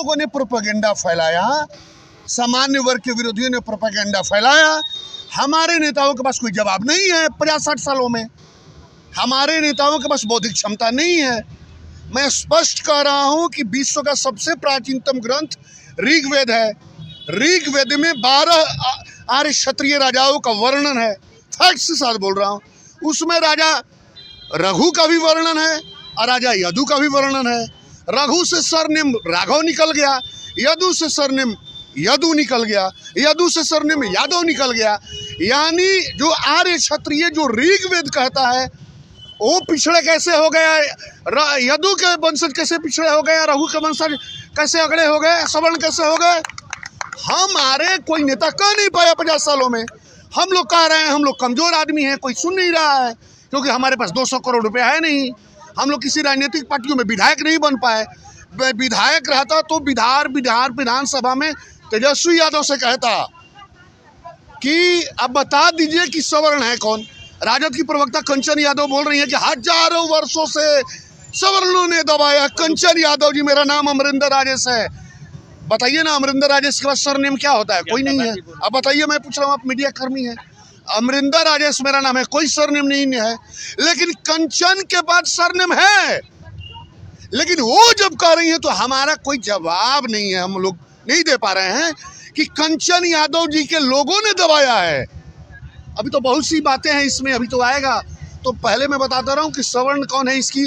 लोगों ने प्रोपेगेंडा फैलाया, सामान्य वर्ग के विरोधियों ने प्रोपेगेंडा फैलाया। हमारे नेताओं के पास कोई जवाब नहीं है। 50-60 सालों में हमारे नेताओं के पास बौद्धिक क्षमता नहीं है। मैं स्पष्ट कह रहा हूं कि विश्व का सबसे प्राचीनतम ग्रंथ ऋग्वेद है। ऋग्वेद में 12 आर्य क्षत्रिय राजाओं का वर्णन है। फैक्ट्स के साथ बोल रहा हूं। उसमें राजा रघु का भी वर्णन है और राजा यदु का भी वर्णन है। रघु से सरनेम राघव निकल गया, यदु से सरनेम यदु निकल गया, यदु से सरनेम यादव निकल गया। यानी जो आर्य क्षत्रिय जो ऋग्वेद कहता है वो पिछड़े कैसे हो गया, यदु के वंशज कैसे पिछड़े हो गए, रघु के वंशज कैसे अगड़े हो गए, सवर्ण कैसे हो गए। हमारे कोई नेता कह नहीं पाया 50 सालों में। हम लोग कह रहे हैं हम लोग कमजोर आदमी हैं, कोई सुन नहीं रहा है क्योंकि हमारे पास 200 करोड़ रुपया है नहीं। हम लोग किसी राजनीतिक पार्टियों में विधायक नहीं बन पाए। विधायक रहता तो विधानसभा में तेजस्वी यादव से कहता कि अब बता दीजिए कि सवर्ण है कौन। राजद की प्रवक्ता कंचन यादव बोल रही है कि हजारों वर्षों से सवर्णों ने दबाया। कंचन यादव जी, मेरा नाम अमरिंदर राजेश है। बताइए ना, अमरिंदर राजेश के बाद सरनेम क्या होता है? कोई नहीं है। अब बताइए, मैं पूछ रहा हूँ, आप मीडिया कर्मी हैं। अमरिंदर राजेश मेरा नाम है, कोई सरनेम नहीं है। लेकिन कंचन के बाद सरनेम है। लेकिन वो जब कह रही है तो हमारा कोई जवाब नहीं है। हम लोग नहीं दे पा रहे हैं कि कंचन यादव जी के लोगों ने दबाया है। अभी तो बहुत सी बातें हैं इसमें, अभी तो आएगा। तो पहले मैं बताता रहा हूँ कि सवर्ण कौन है, इसकी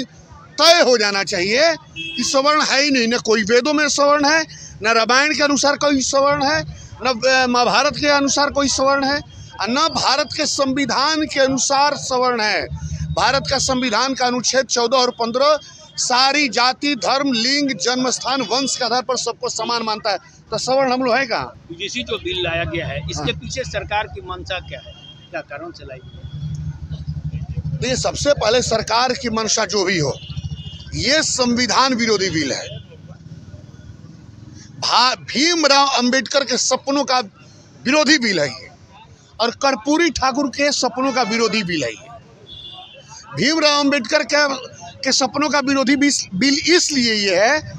तय हो जाना चाहिए कि सवर्ण है ही नहीं। न कोई वेदों में सवर्ण है, न रामायण के अनुसार कोई सवर्ण है, न महाभारत के अनुसार कोई सवर्ण है, और न भारत के संविधान के अनुसार सवर्ण है। भारत का संविधान का अनुच्छेद 14 और 15 सारी जाति, धर्म, लिंग, जन्म स्थान, वंश के आधार पर सबको समान मानता है। तो सवर्ण हम लोग है कहाँ? यूजीसी जो बिल लाया गया है, इसके पीछे सरकार की मंशा क्या है, क्या कारण से लाई? तो ये सबसे पहले सरकार की मंशा जो भी हो, ये संविधान विरोधी बिल है। भीमराव अंबेडकर के सपनों का विरोधी बिल है ये, और कर्पूरी ठाकुर के सपनों का विरोधी बिल है ये। भीमराव अंबेडकर के सपनों का विरोधी बिल इसलिए ये है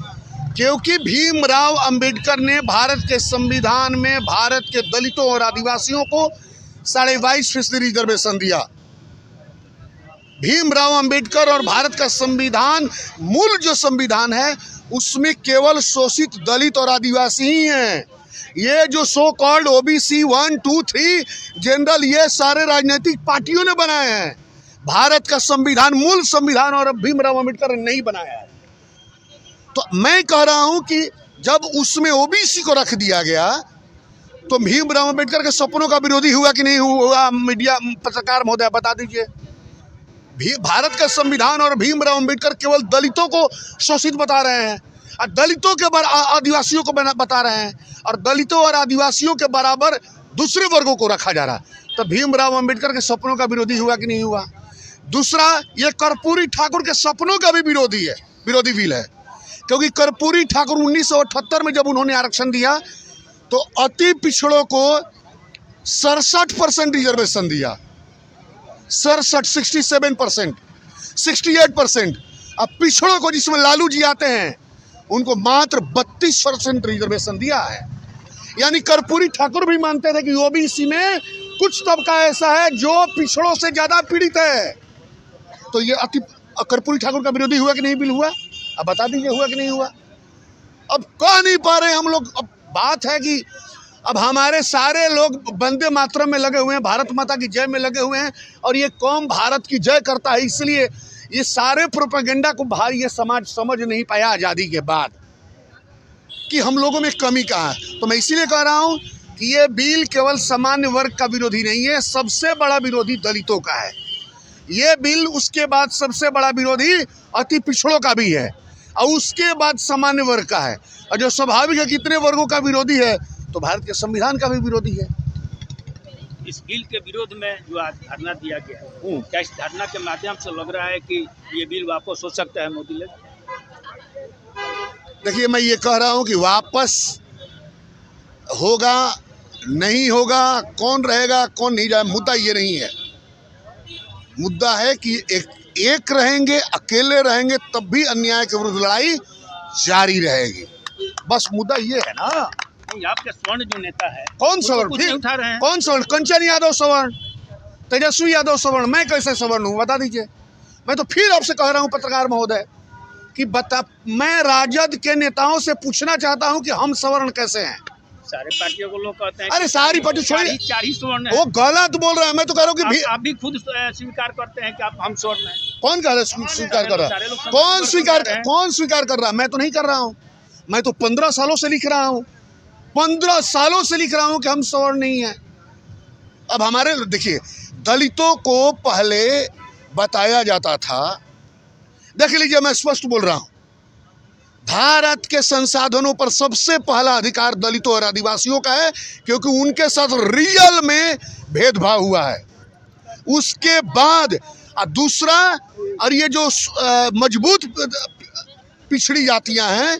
क्योंकि भीमराव अंबेडकर ने भारत के संविधान में भारत के दलितों और आदिवासियों को 22.5% रिजर्वेशन दिया। भीमराव अंबेडकर और भारत का संविधान, मूल जो संविधान है, उसमें केवल शोषित दलित और आदिवासी ही हैं। ये जो सो कॉल्ड ओबीसी 1, 2, 3 जनरल, ये सारे राजनीतिक पार्टियों ने बनाए हैं। भारत का संविधान, मूल संविधान, और भीमराव अंबेडकर ने नहीं बनाया है। तो मैं कह रहा हूं कि जब उसमें ओबीसी को रख दिया गया तो भीमराव अंबेडकर के सपनों का विरोधी हुआ कि नहीं हुआ? मीडिया पत्रकार महोदय बता दीजिए। भारत का संविधान और भीमराव अंबेडकर केवल दलितों को शोषित बता रहे हैं और दलितों के आदिवासियों को बता रहे हैं, और दलितों और आदिवासियों के बराबर दूसरे वर्गों को रखा जा रहा है। तो भीमराव अंबेडकर के सपनों का विरोधी हुआ कि नहीं हुआ? दूसरा, ये कर्पूरी ठाकुर के सपनों का भी विरोधी बिल है, क्योंकि कर्पूरी ठाकुर 1978 में जब उन्होंने आरक्षण दिया तो अति पिछड़ों को 67% रिजर्वेशन दिया। 67%, 68%। अब पिछड़ों को, जिसमें लालू जी आते हैं, उनको मात्र 32% रिजर्वेशन दिया है। यानी कर्पूरी ठाकुर भी मानते थे कि ओबीसी में कुछ तबका ऐसा है जो पिछड़ों से ज्यादा पीड़ित है। तो ये कर्पूरी ठाकुर का विरोधी हुआ कि नहीं बिल हुआ? अब बता दीजिए, हुआ कि नहीं हुआ? अब कह नहीं पा रहे हम लोग। अब बात है कि अब हमारे सारे लोग वंदे मातरम में लगे हुए हैं, भारत माता की जय में लगे हुए हैं, और ये कौम भारत की जय करता है। इसलिए ये सारे प्रोपेगेंडा को ये समाज समझ नहीं पाया आज़ादी के बाद कि हम लोगों में कमी कहाँ है। तो मैं इसीलिए कह रहा हूँ कि ये बिल केवल सामान्य वर्ग का विरोधी नहीं है, सबसे बड़ा विरोधी दलितों का है ये बिल। उसके बाद सबसे बड़ा विरोधी अति पिछड़ों का भी है, और उसके बाद सामान्य वर्ग का है। और जो स्वाभाविक है कितने वर्गों का विरोधी है, तो भारत के संविधान का भी विरोधी है। इस बिल के विरोध में जो आज धरना दिया गया है, क्या इस धरना के माध्यम से लग रहा है कि ये बिल वापस हो सकता है मोदी लोग? देखिए, मैं ये कह रहा हूँ कि वापस होगा नहीं होगा, कौन रहेगा कौन नहीं जाए, मुद्दा ये नहीं है। मुद्दा है कि एक रहेंगे, अकेले रहेंगे, तब भी अन्याय के विरुद्ध लड़ाई जारी रहेगी। बस मुद्दा ये है ना। नहीं, आपके स्वर्ण जो नेता है कौन वो तो सवर्ण? कुछ नहीं उठा रहे हैं। कौन सवर्ण? कंचन यादव सवर्ण, तेजस्वी यादव सवर्ण, मैं कैसे सवर्ण हूँ बता दीजिए। मैं तो फिर आपसे कह रहा हूँ पत्रकार महोदय कि मैं राजद के नेताओं से पूछना चाहता हूँ कि हम सवर्ण कैसे हैं। सारे पार्टियों को लोग कहते हैं अरे कि सारी पार्टी छोड़िए, चार ही स्वर्ण है। वो गलत बोल रहा है। मैं तो कह रहा हूँ कि आप भी खुद स्वीकार करते हैं कि आप हम स्वर्ण हैं। कौन कह रहा है स्वीकार कर रहा सारे है? लोग कौन स्वीकार कर रहे हैं। कौन स्वीकार कर रहा है? मैं तो नहीं कर रहा हूँ। मैं तो 15 सालों से लिख रहा हूँ, 15 सालों से लिख रहा हूँ कि हम सवर्ण नहीं है। अब हमारे देखिए, दलितों को पहले बताया जाता था, देख लीजिए मैं स्पष्ट बोल रहा हूँ, भारत के संसाधनों पर सबसे पहला अधिकार दलितों और आदिवासियों का है, क्योंकि उनके साथ रियल में भेदभाव हुआ है। उसके बाद दूसरा, और ये जो मजबूत पिछड़ी जातियां हैं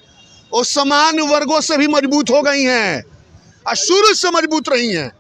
वो समान वर्गों से भी मजबूत हो गई हैं और शुरू से मजबूत रही हैं।